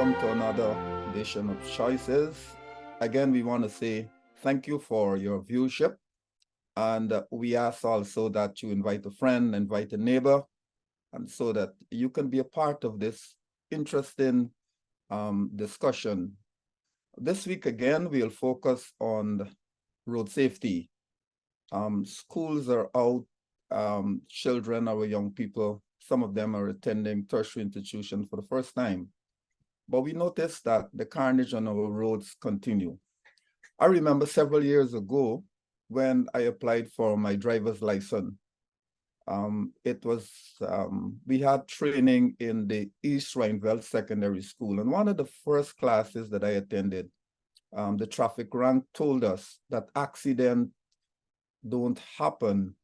welcome to another edition of Choices. Again, we want to say thank you for your viewership. And we ask also that you invite a friend, invite a neighbor, and so that you can be a part of this interesting discussion. This week, again, we'll focus on road safety. Schools are out, children, our young people, some of them are attending tertiary institutions for the first time. But we noticed that the carnage on our roads continue. I remember several years ago when I applied for my driver's license. We had training in the East Rhineville Secondary School, and one of the first classes that I attended, the traffic rank told us that accidents don't happen,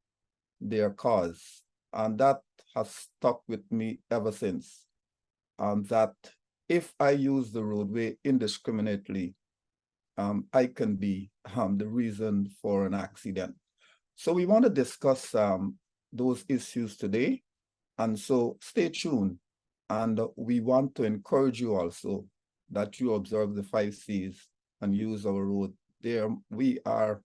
they are caused. And that has stuck with me ever since. That if I use the roadway indiscriminately, I can be the reason for an accident. So we want to discuss those issues today. And so stay tuned. And we want to encourage you also that you observe the 5 C's and use our road. There, we are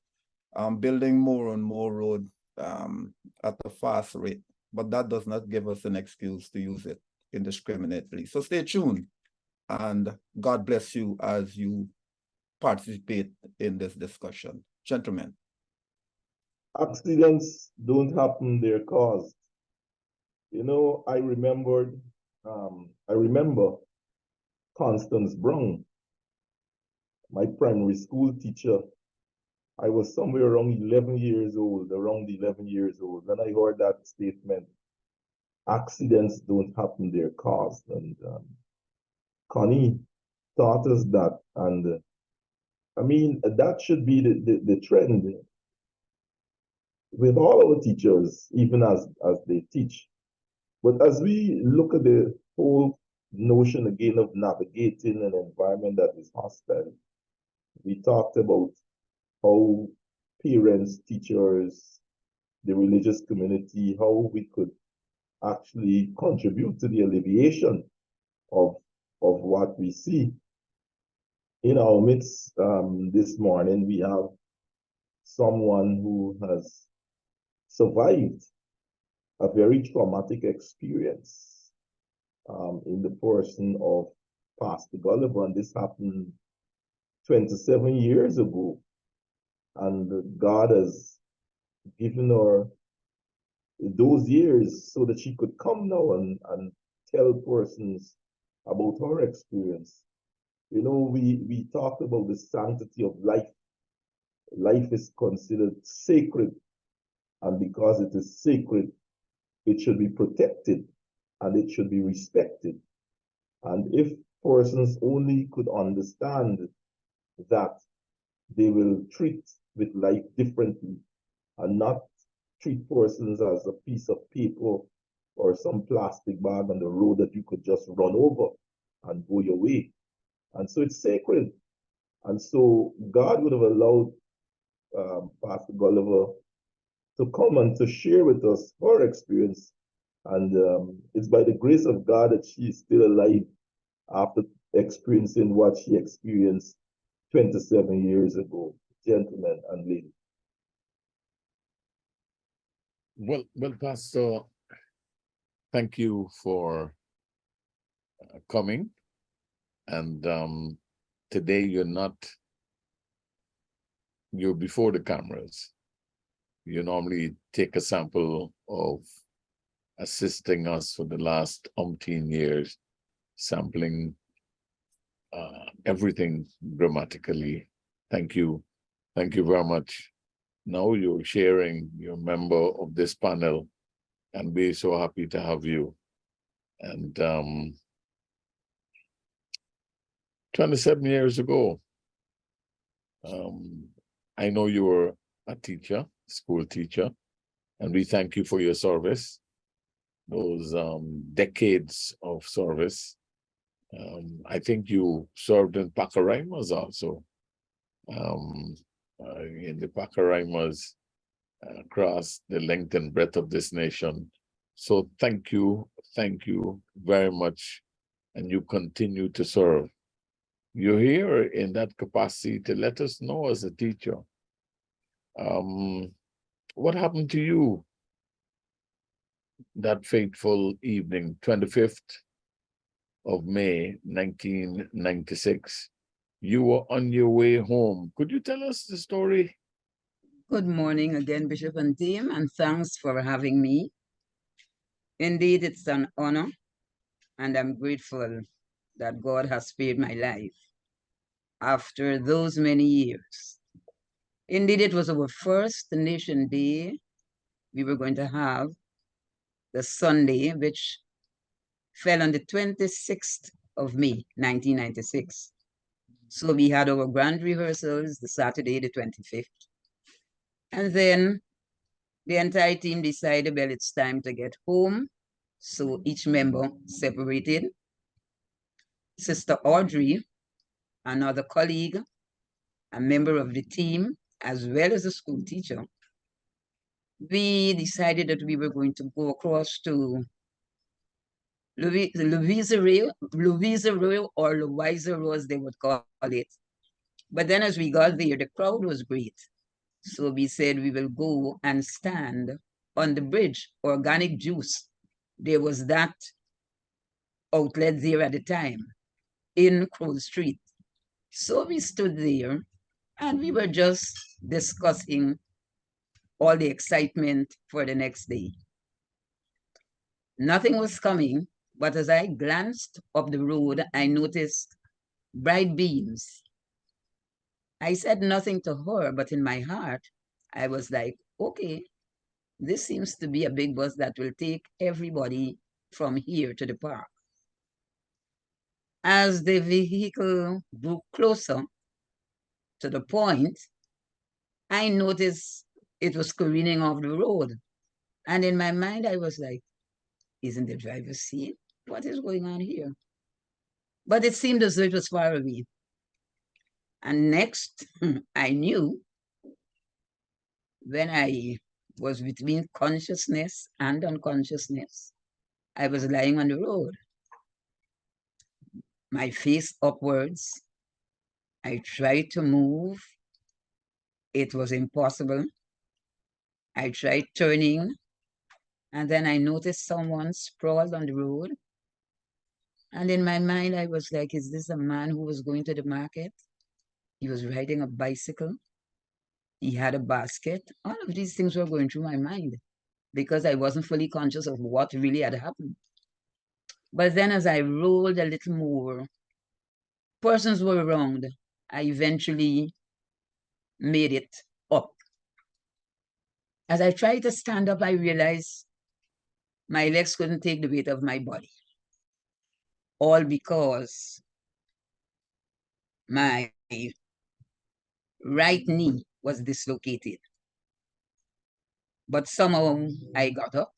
building more and more road at a fast rate, but that does not give us an excuse to use it indiscriminately. So stay tuned, and God bless you as you participate in this discussion. Gentlemen. Accidents don't happen, they're caused. I remember Constance Brown, my primary school teacher. I was somewhere around 11 years old, when I heard that statement, accidents don't happen, they're caused. And Connie taught us that. And that should be the trend with all our teachers, even as they teach. But as we look at the whole notion again of navigating an environment that is hostile, we talked about how parents, teachers, the religious community, how we could actually contribute to the alleviation of what we see. In our midst this morning, we have someone who has survived a very traumatic experience in the person of Pastor Gulliver, and this happened 27 years ago. And God has given her those years so that she could come now and tell persons about her experience. We talked about the sanctity of life. Life is considered sacred, and because it is sacred, it should be protected and it should be respected. And if persons only could understand that, they will treat with life differently and not treat persons as a piece of paper or some plastic bag on the road that you could just run over and go your way. And so it's sacred. And so God would have allowed Pastor Gulliver to come and to share with us her experience. And it's by the grace of God that she is still alive after experiencing what she experienced 27 years ago. Gentlemen and ladies. Well, Pastor, thank you for coming. And today you're before the cameras. You normally take a sample of assisting us for the last umpteen years, sampling everything grammatically. Thank you. Thank you very much. Now you're sharing, you're a member of this panel, and we're so happy to have you. And 27 years ago, I know you were a teacher, school teacher, and we thank you for your service, those decades of service. I think you served in Pacaraimos also, in the Pacaraimos across the length and breadth of this nation. So thank you very much and you continue to serve. You're here in that capacity to let us know as a teacher. What happened to you that fateful evening, 25th of May, 1996? You were on your way home. Could you tell us the story? Good morning again, Bishop and team, and thanks for having me. Indeed, it's an honor, and I'm grateful that God has spared my life after those many years. Indeed, it was our first Nation Day we were going to have, the Sunday, which fell on the 26th of May, 1996. So we had our grand rehearsals the Saturday, the 25th. And then the entire team decided, well, it's time to get home. So each member separated. Sister Audrey, another colleague, a member of the team, as well as a school teacher, we decided that we were going to go across to Louisa Row, or Louisa Row, as they would call it. But then as we got there, the crowd was great. So we said we will go and stand on the bridge, Organic Juice. There was that outlet there at the time in Crow Street. So we stood there and we were just discussing all the excitement for the next day. Nothing was coming, but as I glanced up the road, I noticed bright beams. I said nothing to her, but in my heart, I was like, okay, this seems to be a big bus that will take everybody from here to the park. As the vehicle drew closer to the point, I noticed it was careening off the road. And in my mind, I was like, isn't the driver seeing? What is going on here? But it seemed as though it was far away. And next, I knew when I was between consciousness and unconsciousness, I was lying on the road, my face upwards. I tried to move. It was impossible. I tried turning, and then I noticed someone sprawled on the road. And in my mind, I was like, is this a man who was going to the market? He was riding a bicycle. He had a basket. All of these things were going through my mind because I wasn't fully conscious of what really had happened. But then as I rolled a little more, persons were around. I eventually made it up. As I tried to stand up, I realized my legs couldn't take the weight of my body. All because my right knee was dislocated. But somehow I got up.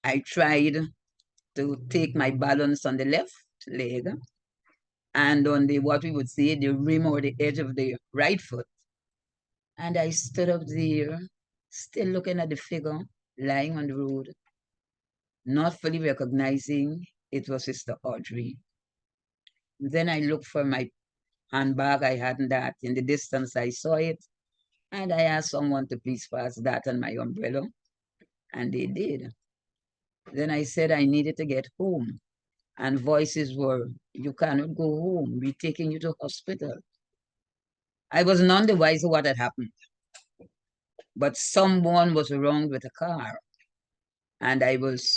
I tried to take my balance on the left leg and on the, what we would say, the rim or the edge of the right foot. And I stood up there, still looking at the figure lying on the road, not fully recognizing it was Sister Audrey. Then I looked for my handbag. I hadn't that. In the distance, I saw it. And I asked someone to please pass that and my umbrella. And they did. Then I said I needed to get home. And voices were, you cannot go home. We're taking you to hospital. I was none the wiser what had happened. But someone was around with a car. And I was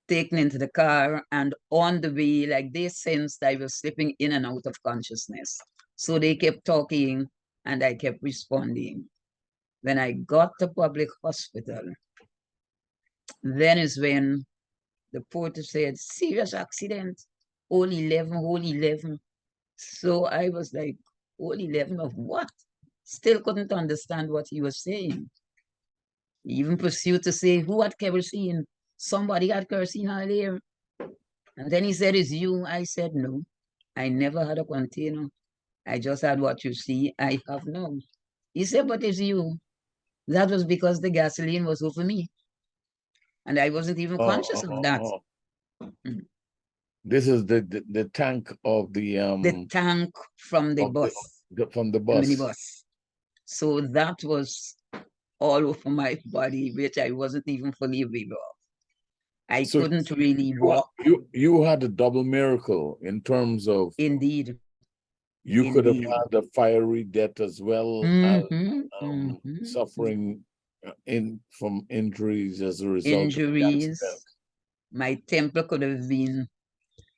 taken into the car, and on the way, like they sensed I was slipping in and out of consciousness. So they kept talking and I kept responding. When I got to public hospital, then is when the porter said, serious accident, all 11. So I was like, all 11 of what? Still couldn't understand what he was saying. He even pursued to say, who had kerosene? Somebody had kerosene out there. And then he said, it's you. I said, no, I never had a container. I just had what you see. I have no. He said, but it's you. That was because the gasoline was over me. And I wasn't even conscious of that. This is the tank of the The tank from the of bus, from the the bus. minibus. So that was all over my body, which I wasn't even fully aware of. I So couldn't really walk. you had a double miracle in terms of Indeed, you could have indeed. had a fiery death as well as suffering from injuries as a result of the accident. Injuries. My temple could have been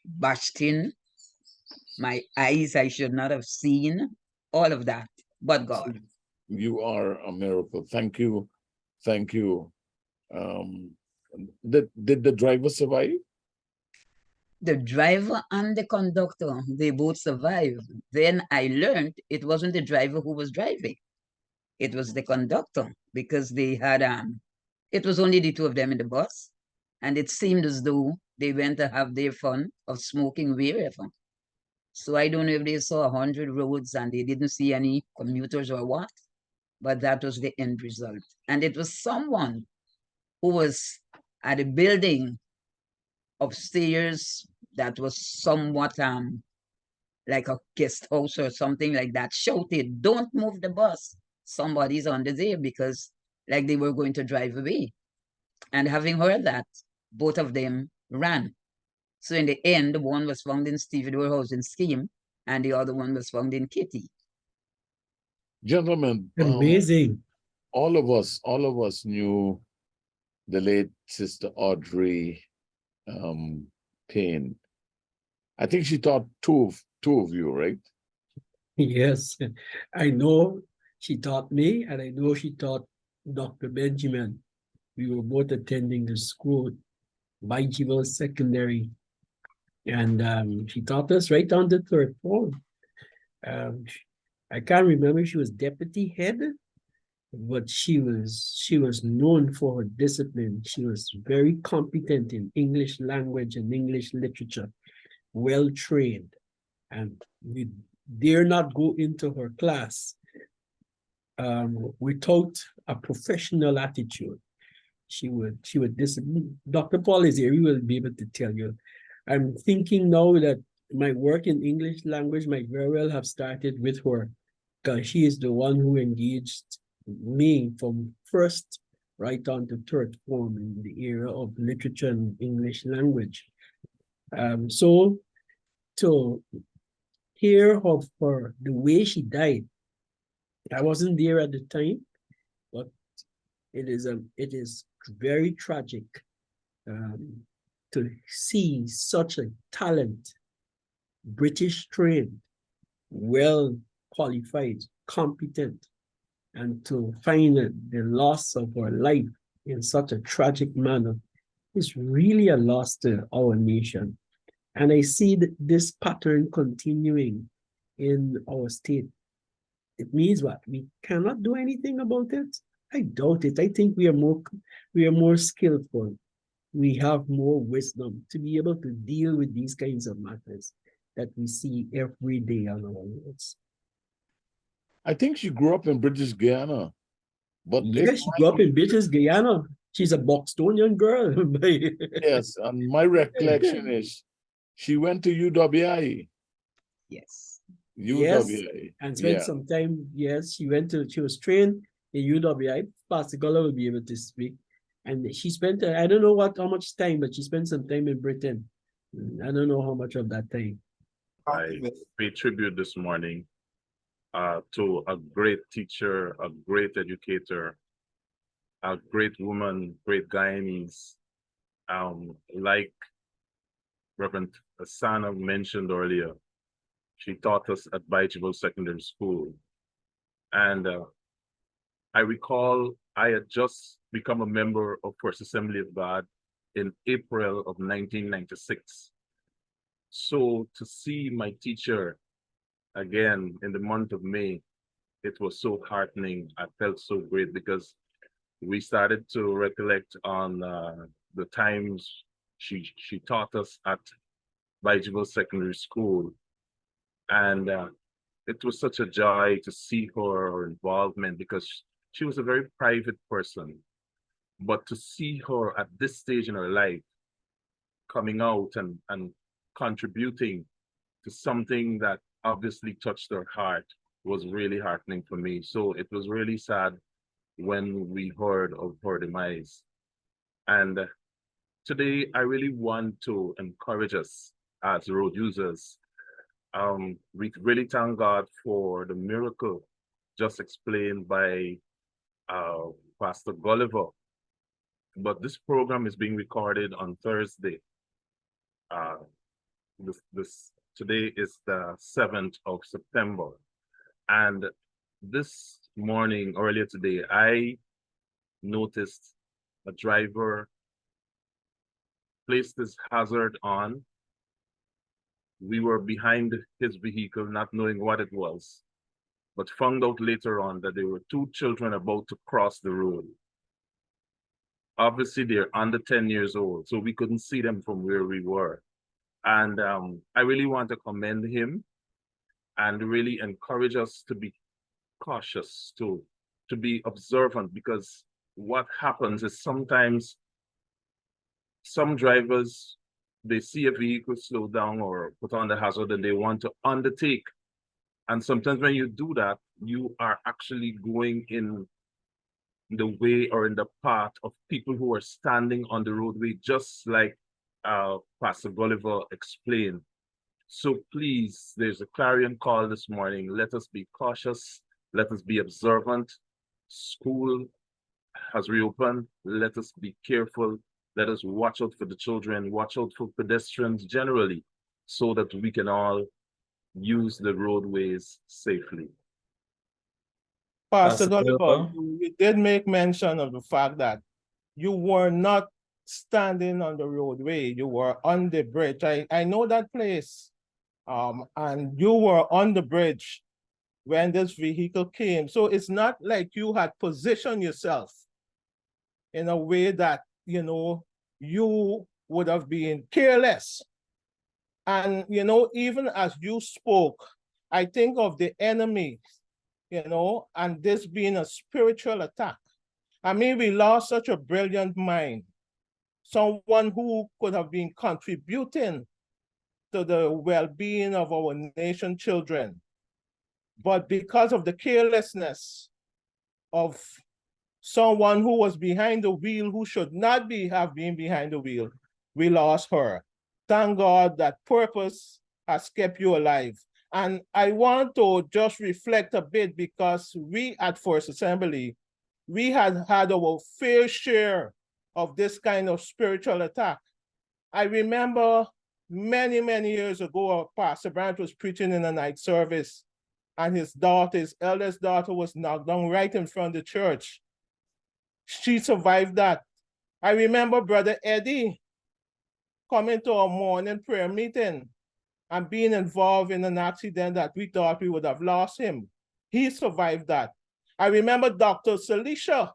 bashed in. My eyes I should not have seen. All of that, but God. You are a miracle. Thank you. Thank you. Did the driver survive? The driver and the conductor, they both survived. Then I learned it wasn't the driver who was driving. It was the conductor because they had it was only the two of them in the bus. And it seemed as though they went to have their fun of smoking wherever. So I don't know if they saw 100 roads and they didn't see any commuters or what, but that was the end result. And it was someone who was at a building upstairs that was somewhat like a guest house or something like that, shouted, "Don't move the bus. Somebody's under there," because like they were going to drive away. And having heard that, both of them ran. So in the end, one was found in Stephen Housing Scheme and the other one was found in Kitty. Gentlemen, Amazing. all of us knew the late Sister Audrey Payne. I think she taught two of you, right? Yes, I know she taught me, and I know she taught Dr. Benjamin. We were both attending the school, Bajiville Secondary, and she taught us right down to third form. I can't remember, she was deputy head, but she was known for her discipline. She was very competent in English language and English literature, well trained, and we dare not go into her class without a professional attitude. She would discipline. Dr. Paul is here, he will be able to tell you. I'm thinking now that my work in English language might very well have started with her, because she is the one who engaged me from first right on to third form in the area of literature and English language. So to hear of her, the way she died, I wasn't there at the time, but it is very tragic to see such a talent, British trained, well qualified, competent, and to find the loss of her life in such a tragic manner is really a loss to our nation. And I see this pattern continuing in our state. It means what? We cannot do anything about it? I doubt it. I think we are more skillful. We have more wisdom to be able to deal with these kinds of matters that we see every day on our roads. I think she grew up in British Guiana. But yes, she grew up in British Guiana. She's a Bostonian girl. Yes, and my recollection is she went to UWI. Yes. Yes, and spent some time. Yes, she was trained in UWI. Pastor Gullah will be able to speak. And she spent, I don't know how much time, but she spent some time in Britain. I don't know how much of that time. I pay tribute this morning to a great teacher, a great educator, a great woman, great Guyanese. Like Reverend Asana mentioned earlier, she taught us at Bajiville Secondary School. And I recall I had just become a member of First Assembly of God in April of 1996. So to see my teacher again in the month of May, it was so heartening. I felt so great because we started to recollect on the times she taught us at Bajiville Secondary School. And it was such a joy to see her involvement because she was a very private person. But to see her at this stage in her life, coming out and contributing to something that obviously touched their heart was really heartening for me. So it was really sad when we heard of her demise. And today, I really want to encourage us as road users. We really thank God for the miracle just explained by Pastor Gulliver. But this program is being recorded on Thursday. Today is the 7th of September. And this morning, earlier today, I noticed a driver placed his hazard on. We were behind his vehicle, not knowing what it was, but found out later on that there were 2 children about to cross the road. Obviously, they're under 10 years old, so we couldn't see them from where we were. And I really want to commend him and really encourage us to be cautious, to be observant, because what happens is sometimes some drivers, they see a vehicle slow down or put on the hazard and they want to undertake. And sometimes when you do that, you are actually going in the way or in the path of people who are standing on the roadway, just like Pastor Gulliver explained. So please, there's a clarion call this morning. Let us be cautious. Let us be observant. School has reopened. Let us be careful. Let us watch out for the children, watch out for pedestrians generally, so that we can all use the roadways safely. Pastor Pastor Gulliver, Gulliver? you did make mention of the fact that you were not standing on the roadway, you were on the bridge. I know that place. And you were on the bridge when this vehicle came. So it's not like you had positioned yourself in a way that, you know, you would have been careless. And, you know, even as you spoke, I think of the enemy, you know, and this being a spiritual attack. I mean, we lost such a brilliant mind, someone who could have been contributing to the well-being of our nation children. But because of the carelessness of someone who was behind the wheel, who should not have been behind the wheel, we lost her. Thank God that purpose has kept you alive. And I want to just reflect a bit, because we at First Assembly, we had our fair share of this kind of spiritual attack. I remember many, many years ago, Pastor Brandt was preaching in a night service, and his eldest daughter was knocked down right in front of the church. She survived that. I remember Brother Eddie coming to a morning prayer meeting and being involved in an accident that we thought we would have lost him. He survived that. I remember Dr. Salisha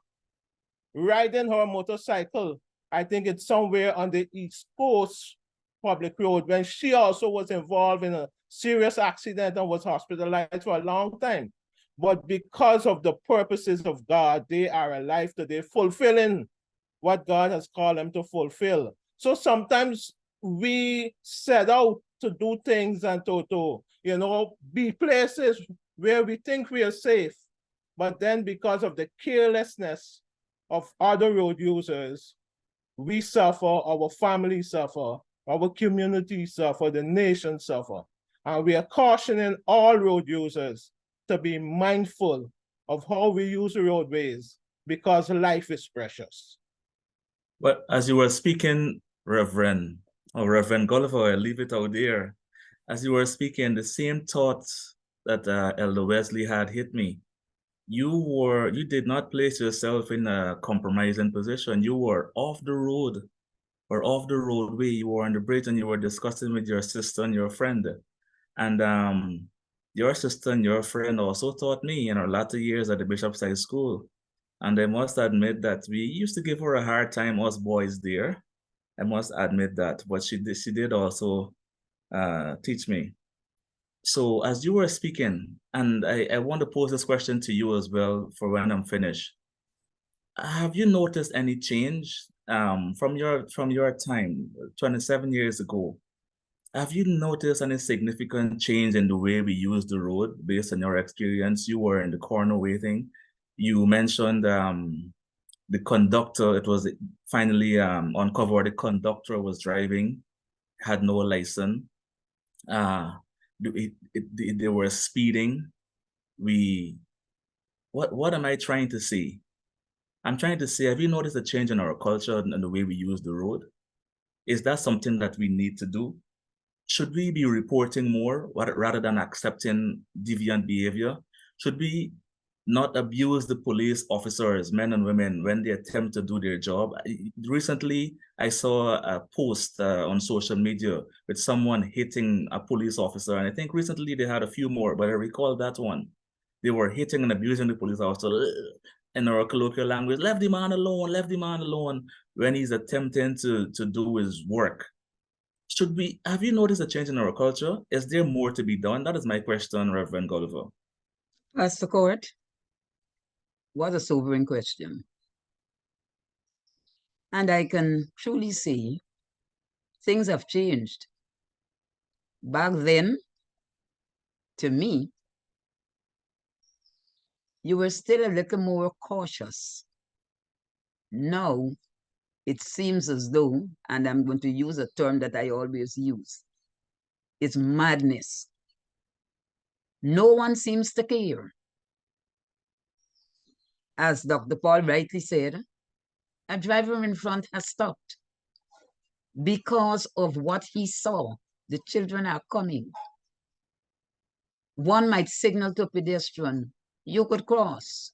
riding her motorcycle. I think it's somewhere on the East Coast public road, when she also was involved in a serious accident and was hospitalized for a long time. But because of the purposes of God, they are alive today, fulfilling what God has called them to fulfill. So sometimes we set out to do things and to you know, be places where we think we are safe. But then because of the carelessness of other road users, we suffer, our families suffer, our community suffer, the nation suffer. And we are cautioning all road users to be mindful of how we use the roadways, because life is precious. But as you were speaking, Reverend Gulliver, I leave it out there. As you were speaking, the same thoughts that Elder Wesley had hit me. You did not place yourself in a compromising position. You were off the road, or off the roadway. You were on the bridge and you were discussing with your sister and your friend. And your sister and your friend also taught me in our latter years at the Bishop's High School. And I must admit that we used to give her a hard time, us boys there. I must admit that, but she did also teach me. So as you were speaking, and I want to pose this question to you as well for when I'm finished. Have you noticed any change from your time, 27 years ago, have you noticed any significant change in the way we use the road based on your experience? You were in the corner waiting. You mentioned the conductor, it was finally uncovered the conductor was driving, had no license. They were speeding. What am I trying to say? I'm trying to say, have you noticed a change in our culture and the way we use the road? Is that something that we need to do? Should we be reporting more rather than accepting deviant behavior? Should we not abuse the police officers, men and women, when they attempt to do their job? Recently, I saw a post on social media with someone hitting a police officer, and I think recently they had a few more, but I recall that one. They were hitting and abusing the police officer in our colloquial language, left the man alone, when he's attempting to do his work. Have you noticed a change in our culture? Is there more to be done? That is my question, Reverend Gulliver. Pastor Court, what a sobering question. And I can truly say things have changed. Back then, to me, you were still a little more cautious. Now, it seems as though, and I'm going to use a term that I always use, it's madness. No one seems to care. As Dr. Paul rightly said, a driver in front has stopped because of what he saw. The children are coming. One might signal to a pedestrian, you could cross.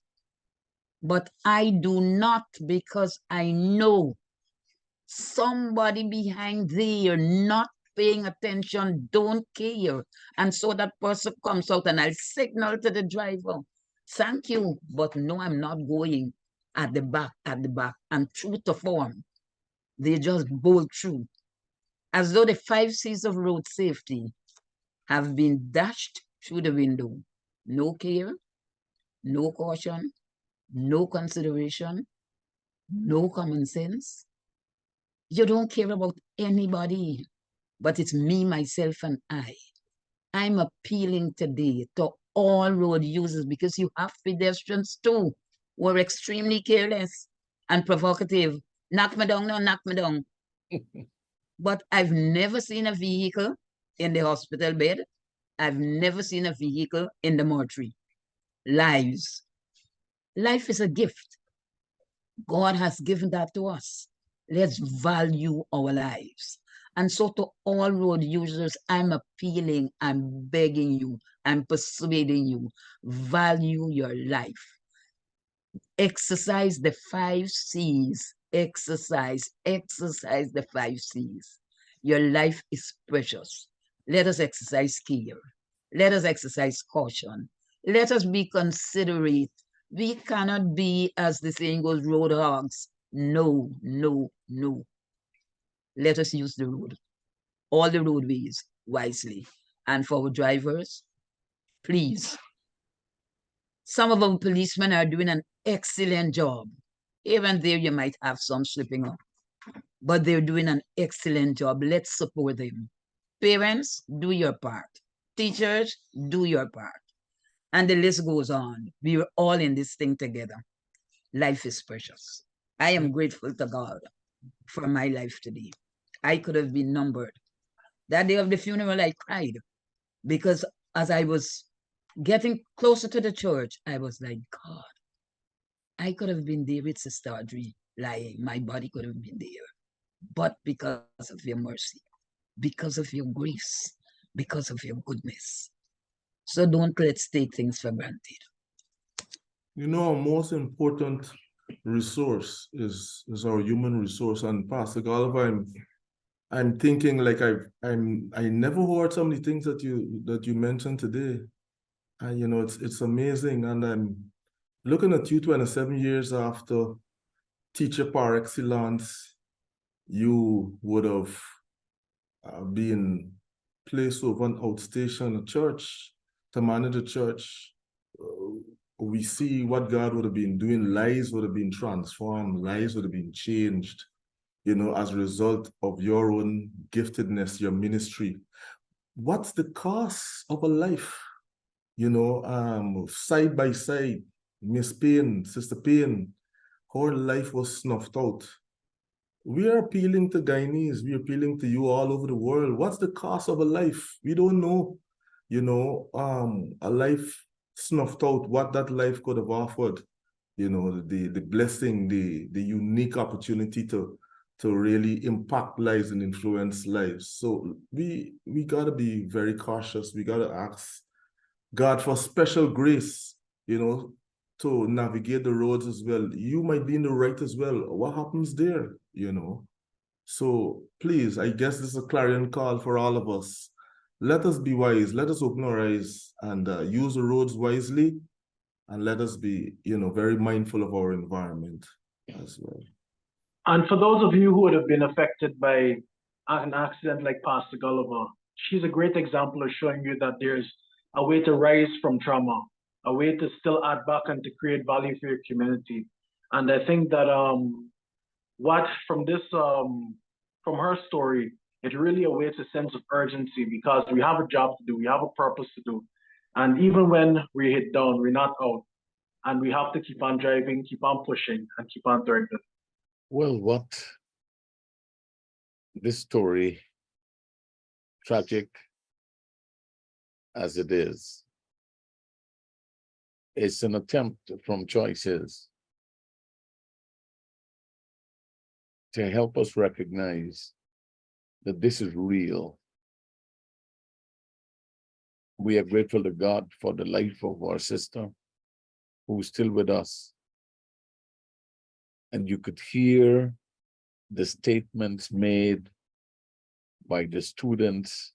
But I do not, because I know somebody behind there not paying attention, don't care. And so that person comes out and I'll signal to the driver, thank you, but no, I'm not going at the back. And true to form, they just bolt through. As though the 5 C's of road safety have been dashed through the window. No care, no caution, no consideration, no common sense. You don't care about anybody, but it's me, myself, and I. I'm appealing today to all road users because you have pedestrians too who are extremely careless and provocative. Knock me down, no, knock me down. But I've never seen a vehicle in the hospital bed. I've never seen a vehicle in the mortuary. Lives. Life is a gift. God has given that to us. Let's value our lives. And so to all road users, I'm appealing, I'm begging you, I'm persuading you, value your life. Exercise the 5 C's. Exercise the 5 C's. Your life is precious. Let us exercise care. Let us exercise caution. Let us be considerate. We cannot be, as the saying goes, road hogs. No, no, no. Let us use the road, all the roadways wisely. And for our drivers, please. Some of our policemen are doing an excellent job. Even there, you might have some slipping up, but they're doing an excellent job. Let's support them. Parents, do your part. Teachers, do your part. And the list goes on. We are all in this thing together. Life is precious. I am grateful to God for my life today. I could have been numbered. That day of the funeral, I cried because as I was getting closer to the church, I was like, God, I could have been there with Sister Audrey lying. My body could have been there. But because of your mercy, because of your grace, because of your goodness. So don't let's take things for granted. You know, our most important resource is our human resource. And Pastor Gulliver, I'm thinking like I never heard some of the things that you mentioned today. And you know, it's amazing. And I'm looking at you 27 years after teacher par excellence, you would have been placed over an outstation church to manage a church. We see what God would have been doing. Lives would have been transformed. Lives would have been changed. as a result of your own giftedness, your ministry. What's the cost of a life? Side by side, Miss Payne, Sister Payne, her life was snuffed out. We are appealing to Guyanese, we're appealing to you all over the world. What's the cost of a life? We don't know, a life snuffed out, what that life could have offered, the blessing, the unique opportunity to really impact lives and influence lives. So we gotta be very cautious. We gotta ask God for special grace, to navigate the roads as well. You might be in the right as well. What happens there, So please, I guess this is a clarion call for all of us. Let us be wise. Let us open our eyes and use the roads wisely. And let us be, very mindful of our environment as well. And for those of you who would have been affected by an accident like Pastor Gulliver, she's a great example of showing you that there's a way to rise from trauma, a way to still add back and to create value for your community. And I think that from her story, it really awaits a sense of urgency because we have a job to do, we have a purpose to do. And even when we hit down, we're not out. And we have to keep on driving, keep on pushing, and keep on doing it. Well, what this story, tragic as it is, it's an attempt from Choices to help us recognize that this is real. We are grateful to God for the life of our sister who's still with us. And you could hear the statements made by the students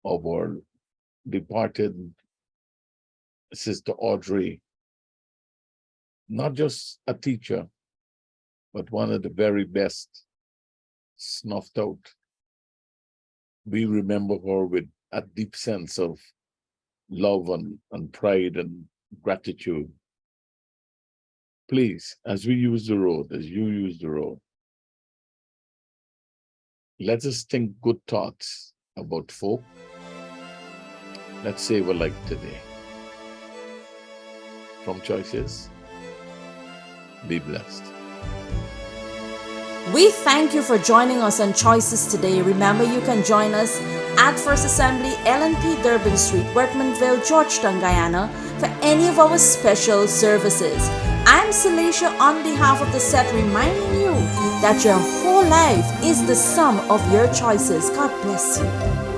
of our departed Sister Audrey, not just a teacher, but one of the very best, snuffed out. We remember her with a deep sense of love and pride and gratitude. Please, as we use the road, as you use the road, let us think good thoughts about folk. Let's save a life today. From Choices, be blessed. We thank you for joining us on Choices today. Remember, you can join us at First Assembly, LNP Durban Street, Workmanville, Georgetown, Guyana, for any of our special services. I'm Celicia on behalf of the set, reminding you that your whole life is the sum of your choices. God bless you.